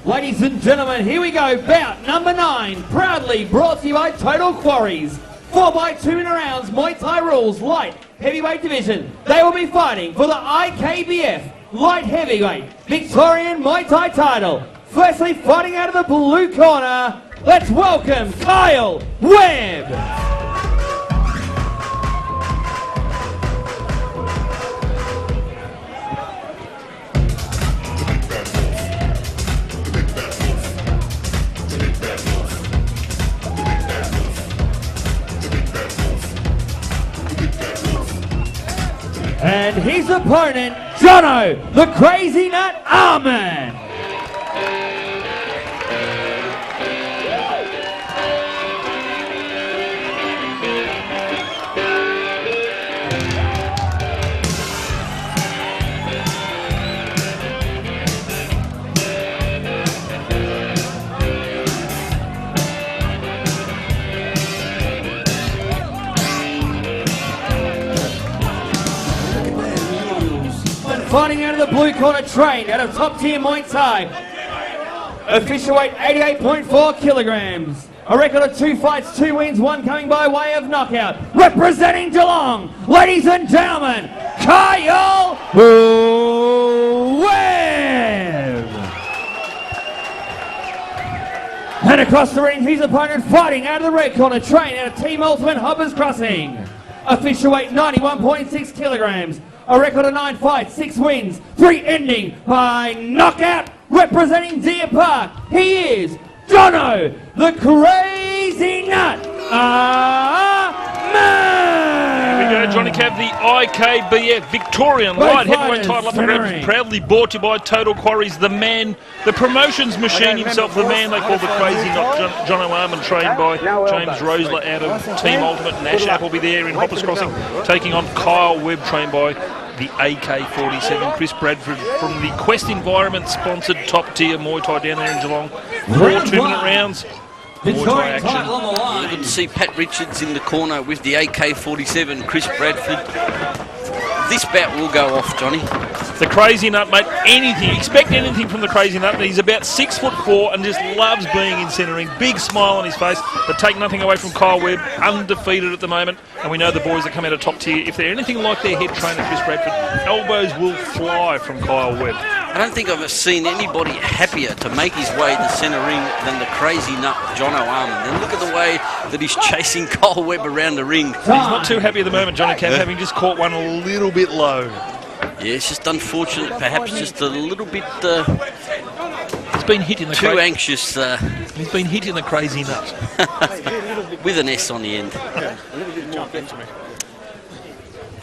Ladies and gentlemen, here we go. Bout number 9, proudly brought to you by Total Quarries. 4x2 in rounds, Muay Thai rules, light heavyweight division. They will be fighting for the IKBF light heavyweight Victorian Muay Thai title. Firstly, fighting out of the blue corner, let's welcome Kyle Webb. And his opponent, Jono, the Crazy Nut Almond. Fighting out of the blue corner, trained out of top tier Muay Thai. Official weight 88.4 kilograms. A record of 2 fights, 2 wins, 1 coming by way of knockout. Representing Geelong, ladies and gentlemen, Kyle Webb. And across the ring, his opponent fighting out of the red corner, trained out of Team Ultimate Hoppers Crossing. Official weight 91.6 kilograms. A record of 9 fights, 6 wins, 3 ending by knockout. Representing Deer Park, he is Jono, the Crazy Nut Almond. Here we go, Johnny Cav, the IKBF Victorian Light Heavyweight title up for grabs, proudly brought to you by Total Quarries, the man, the promotions machine himself, the man they call the Crazy Nut, Jono Almond, trained by James Rosler out of Team Ultimate. Nash Appleby there in Hoppers Crossing, taking on Kyle Webb, trained by the AK-47, Chris Bradford from the Quest Environment sponsored top tier Muay Thai down there in Geelong. 4 2-minute rounds. Muay Thai action. Good to see Pat Richards in the corner with the AK-47, Chris Bradford. This bout will go off, Johnny. The Crazy Nut, mate, anything, expect anything from the Crazy Nut. He's about 6'4" and just loves being in centering. Big smile on his face, but take nothing away from Kyle Webb, undefeated at the moment. And we know the boys that come out of top tier, if they're anything like their head trainer, Chris Bradford, elbows will fly from Kyle Webb. I don't think I've seen anybody happier to make his way to the centre ring than the Crazy Nut, Jono Almond. And look at the way that he's chasing Kyle Webb around the ring. He's not too happy at the moment, Johnny Cam, having just caught one a little bit low. Yeah, it's just unfortunate, perhaps just a little bit he's been hit in the too anxious. He's been hit in the Crazy Nut. With an S on the end.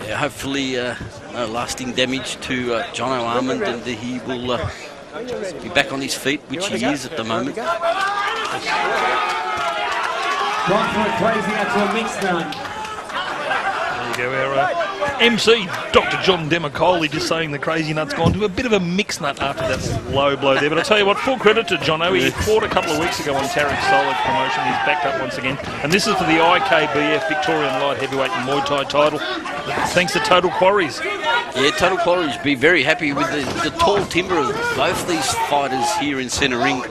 Yeah, hopefully no lasting damage to Jono Almond, and he will be back on his feet, which he is at the moment. Gone for a Crazy Nut to a mixed nut. There you go, our MC, Dr. John Demicoli, just saying the Crazy Nut's gone to a bit of a mixed nut after that low blow there. But I'll tell you what, full credit to Jono. He fought a couple of weeks ago on Tarek's Solid promotion. He's backed up once again. And this is for the IKBF Victorian Light Heavyweight and Muay Thai title, thanks to Total Quarries. Yeah, Total Quarries be very happy with the tall timber of both these fighters here in centre ring.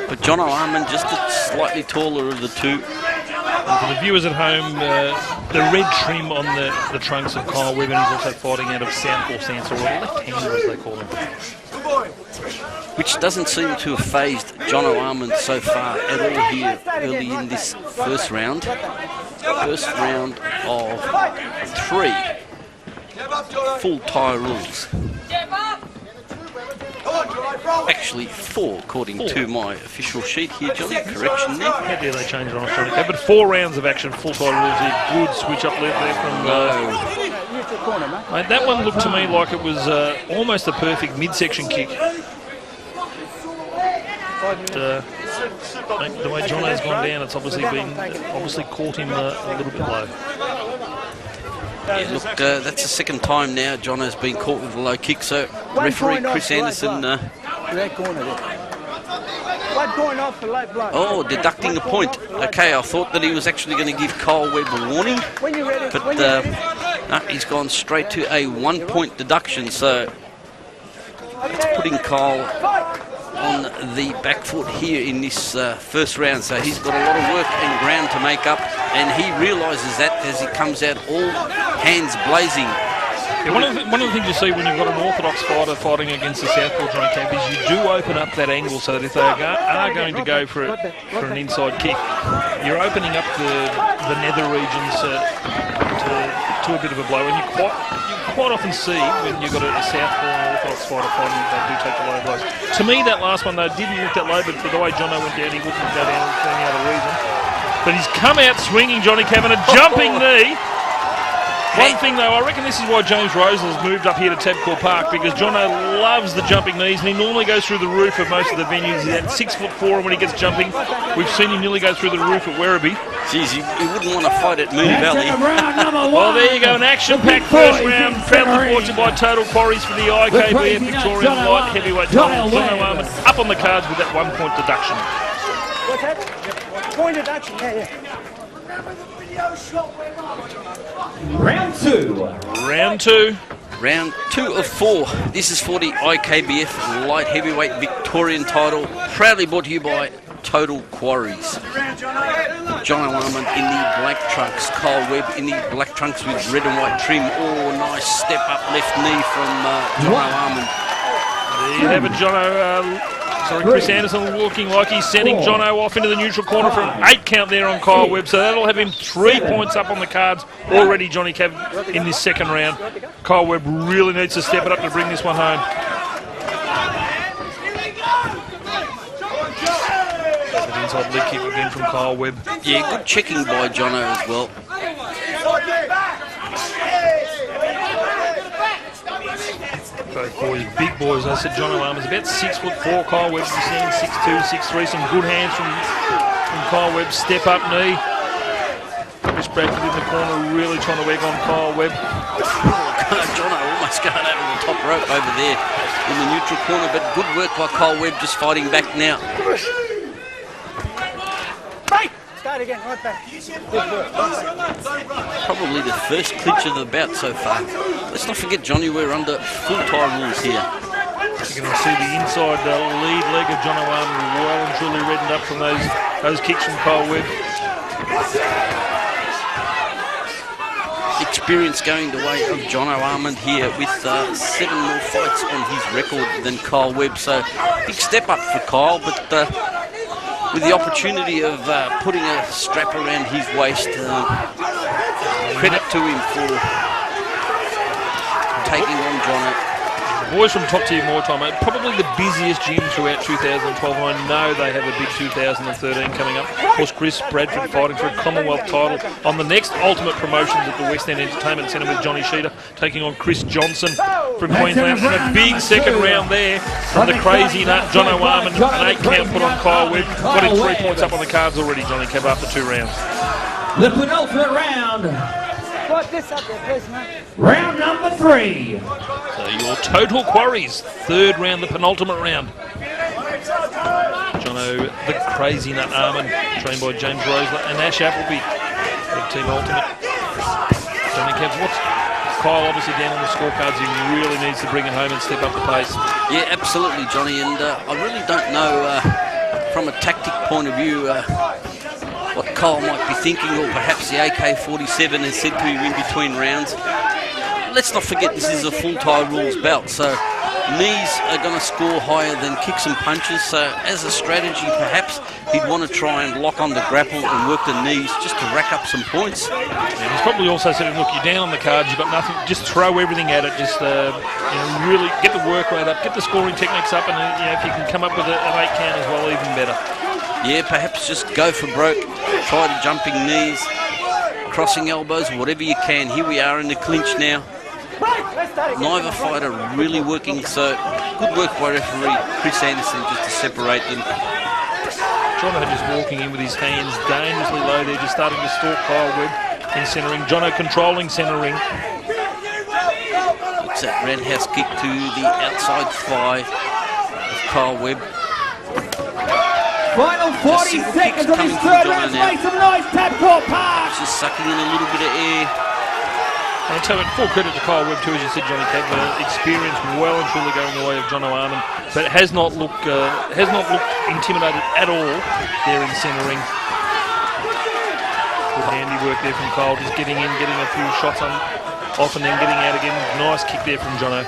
But Jono Almond just a slightly taller of the two. And for the viewers at home, the red trim on the trunks of Kyle Webb, and he's also fighting out of Southpaw stance, or left-hander as they call him. Which doesn't seem to have phased Jono Almond so far at all here early in this first round. First round of 3 full Thai rules. Actually 4, according to my official sheet here, Johnny. Correction there. How dare they change it on Australia? But 4 rounds of action, full Thai rules here. Good switch up left there from... mate, that one looked to me like it was almost a perfect midsection kick. But, the way Jono's gone down, it's obviously caught him a little bit low. Yeah, look, that's the second time now Jono's been caught with a low kick, so referee Chris Anderson... deducting a point. Okay, I thought that he was actually going to give Kyle Webb a warning, but no, he's gone straight to a 1-point deduction, so it's putting Kyle on the back foot here in this first round. So he's got a lot of work and ground to make up, and he realises that as he comes out all hands blazing. Yeah, one of the things you see when you've got an orthodox fighter fighting against the southpaw joint camp is you do open up that angle so that if they are going to go for an inside kick, you're opening up the nether regions to a bit of a blow. And you quite often see when you've got a southpaw and orthodox fighter fighting, they do take the low blows. To me, that last one though didn't look that low, but for the way Jono went down, he wouldn't go down for any other reason. But he's come out swinging, Johnny Cavan, a jumping knee. One thing though, I reckon this is why James Rosel's moved up here to Tabcorp Park, because Jono loves the jumping knees and he normally goes through the roof of most of the venues. He's at 6'4", and when he gets jumping, we've seen him nearly go through the roof at Werribee. Geez, he wouldn't want to fight at Moon Valley. Well, there you go, an action-packed first round, proudly brought to you by Total Quarries for the IKBF Victorian Light Heavyweight title. Jono Almond up on the cards with that 1 point deduction. What's that? Point deduction, yeah. Round two. Round 2 of 4. This is for the IKBF Light Heavyweight Victorian title, proudly brought to you by Total Quarries. Jono Almond in the black trunks, Kyle Webb in the black trunks with red and white trim. Oh, nice step up left knee from Jono Almond. There you have it, Jono. Chris Anderson looking like he's sending Jono off into the neutral corner for an 8 count there on Kyle Webb. So that'll have him 3 points up on the cards already, Johnny Cav, in this second round. Kyle Webb really needs to step it up to bring this one home. An inside leg kick again from Kyle Webb. Yeah, good checking by Jono as well. Both boys, big boys. I said Jono Almond's about 6'4". Kyle Webb's 6'2", 6'3". Some good hands from Kyle Webb. Step up knee. Chris Bradford in the corner, really trying to egg on Kyle Webb. Jono almost going over the top rope over there in the neutral corner, but good work by Kyle Webb, just fighting back now. Start again, right back. Probably the first clinch of the bout so far. Let's not forget, Johnny, we're under full tie rules here. You're going to see the inside lead leg of Jono Almond well and truly reddened up from those kicks from Kyle Webb. Experience going the way of Jono Almond here with 7 more fights on his record than Kyle Webb. So big step up for Kyle, but with the opportunity of putting a strap around his waist. Credit to him for taking on Jono. The boys from Top Tier Muay Thai, mate, probably the busiest gym throughout 2012. I know they have a big 2013 coming up. Of course, Chris Bradford fighting for a Commonwealth title on the next Ultimate Promotions at the West End Entertainment Centre with Johnny Sheeter taking on Chris Johnson from Queensland. And a big second round there from the crazy nut Jono Almond. An 8 count put on Kyle Webb. Got him 3 points up on the cards already, Johnny Cab, after 2 rounds. The penultimate round. Put this up there, please, man. Round number 3. So your Total Quarries, 3rd round, the penultimate round. Jono, the crazy nut Almond, trained by James Rosler and Ash Appleby of Team Ultimate. Johnny Cab, what's Kyle obviously down on the scorecards? He really needs to bring it home and step up the pace. Yeah, absolutely, Johnny. And I really don't know, from a tactic point of view, what Kyle might be thinking, or perhaps the AK-47 has said to him in between rounds. Let's not forget this is a full tie rules bout, so knees are going to score higher than kicks and punches. So as a strategy, perhaps he'd want to try and lock on the grapple and work the knees just to rack up some points. Yeah, he's probably also said, look, you're down on the cards, you've got nothing, just throw everything at it, just really get the work rate up, get the scoring techniques up, and if you can come up with an 8 count as well, even better. Yeah, perhaps just go for broke, try the jumping knees, crossing elbows, whatever you can. Here we are in the clinch now. Neither fighter really working, so good work by referee Chris Anderson just to separate them. Jono just walking in with his hands dangerously low there, just starting to stalk Kyle Webb in centering. Jono controlling centering. Puts that roundhouse kick to the outside thigh of Kyle Webb. Final 40 seconds of his 3rd round. Make some noise, Tabcorp Park. Just sucking in a little bit of air. I'll tell you, full credit to Kyle Webb too, as you said, Johnny Cav, experience well and truly going the way of Jono Almond, but has not looked intimidated at all there in centering. Good handiwork there from Kyle, just getting in, getting a few shots off and then getting out again. Nice kick there from Jono.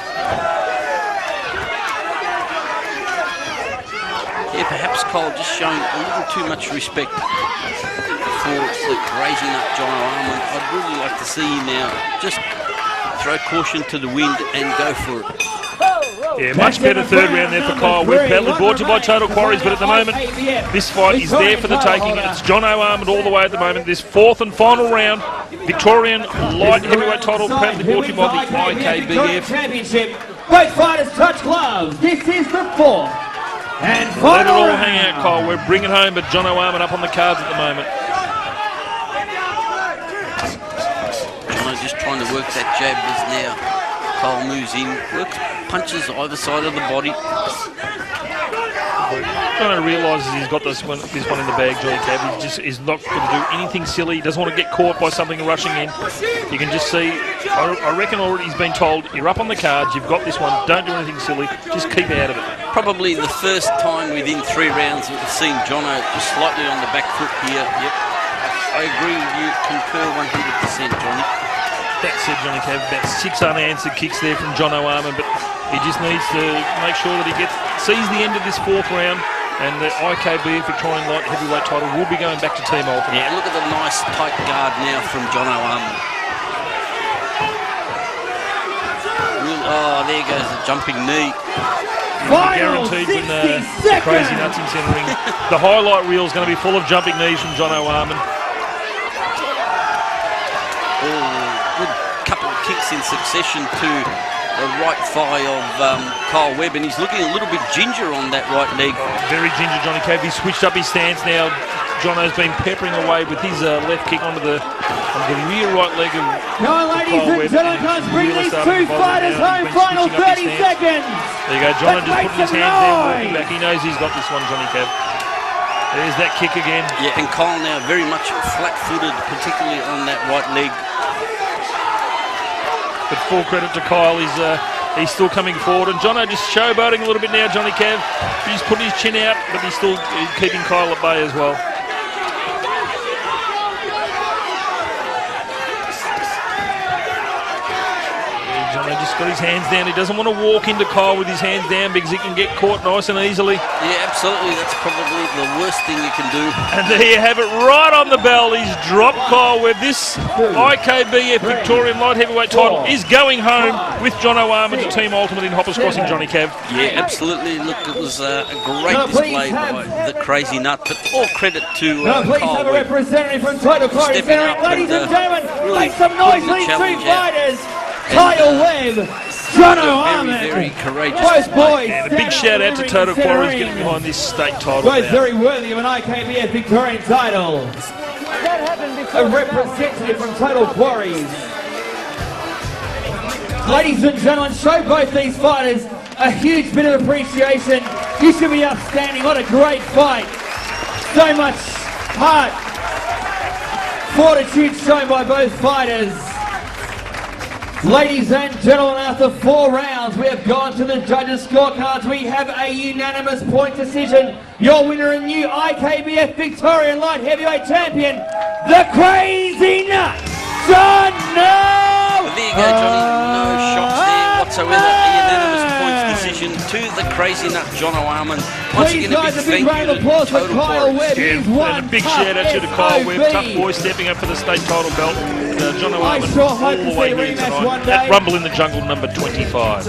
Yeah, perhaps Kyle just showing a little too much respect for the crazy nut Jono Almond. I'd really like to see him now just throw caution to the wind and go for it. Yeah, much better third round there for Kyle Webb. Proudly brought to you by Total Quarries, but at the moment, this fight is there for the taking. It's Jono Almond all the way at the moment. This fourth and final round, Victorian light heavyweight title, proudly brought to you by the IKBF Championship. Both fighters touch gloves. This is the fourth and final Let it all round. hang out, Kyle Webb. Bring it home, but Jono Almond up on the cards at the moment. Jono just trying to work that jab as now Kyle moves in, works punches either side of the body. Jono realises he's got this one in the bag, Johnny Cav. He's not going to do anything silly. He doesn't want to get caught by something rushing in. You can just see, I reckon already he's been told, you're up on the cards, you've got this one, don't do anything silly, just keep out of it. Probably the first time within 3 rounds that we've seen Jono just slightly on the back foot here. Yep, I agree with you, concur 100%, Johnny. That said, Johnny Cav, about 6 unanswered kicks there from Jono Almond, but he just needs to make sure that he sees the end of this 4th round, and the IKBF Victorian light heavyweight title will be going back to Team Ultimate. Yeah, look at the nice tight guard now from Jono Almond. Oh, there goes the jumping knee. Guaranteed when the crazy nuts in centering. The highlight reel is going to be full of jumping knees from Jono Almond. Oh, good couple of kicks in succession to the right thigh of Kyle Webb, and he's looking a little bit ginger on that right leg. Very ginger, Johnny Cav. He's switched up his stance now. Jono's been peppering away with his left kick onto the rear right leg of Now, ladies and gentlemen, let's bring these 2 fighters home. Final 30 seconds. There you go, Jono just putting his hands down, walking back. He knows he's got this one, Johnny Cav. There's that kick again. Yeah, and Kyle now very much flat-footed, particularly on that right leg. But full credit to Kyle, he's still coming forward. And Jono just showboating a little bit now, Johnny Cav. He's putting his chin out, but he's still keeping Kyle at bay as well. Jono just got his hands down. He doesn't want to walk into Kyle with his hands down because he can get caught nice and easily. Yeah, absolutely. That's probably the worst thing you can do. And there you have it, right on the bell. He's dropped Kyle Webb. This IKBF Victorian light heavyweight title is going home with Jono Almond to Team Ultimate in Hoppers Crossing, Johnny Cav. Yeah, absolutely. Look, it was a great display by the crazy nut, but all credit to Please Kyle have a Webb. representative from Total Quarries. Stepping up Ladies and and, gentlemen, really make some noise putting for the these 2 challenge out. fighters. Kyle Webb, Jono Almond. Very courageous. Both boys. And a big shout out to Total Quarries getting behind this state title. Both very worthy of an IKBF Victorian title. A representative from Total Quarries. Ladies and gentlemen, show both these fighters a huge bit of appreciation. You should be outstanding. What a great fight. So much heart, fortitude shown by both fighters. Ladies and gentlemen, after 4 rounds, we have gone to the judges' scorecards. We have a unanimous point decision. Your winner and new IKBF Victorian Light Heavyweight Champion, the Crazy Nut, Jono! There you go, Johnny. No shots there whatsoever. A unanimous points decision to the crazy nut Jono Almond. Once Please, again, a guys, big a big thank round you of to applause for Total Kyle Quarries. Webb. He's And one a big tough shout out to Kyle Webb, SOB. tough boy stepping up for the state title belt. Jono I Almond sure all hope to the see way a here rematch tonight one day. at Rumble in the Jungle number 25.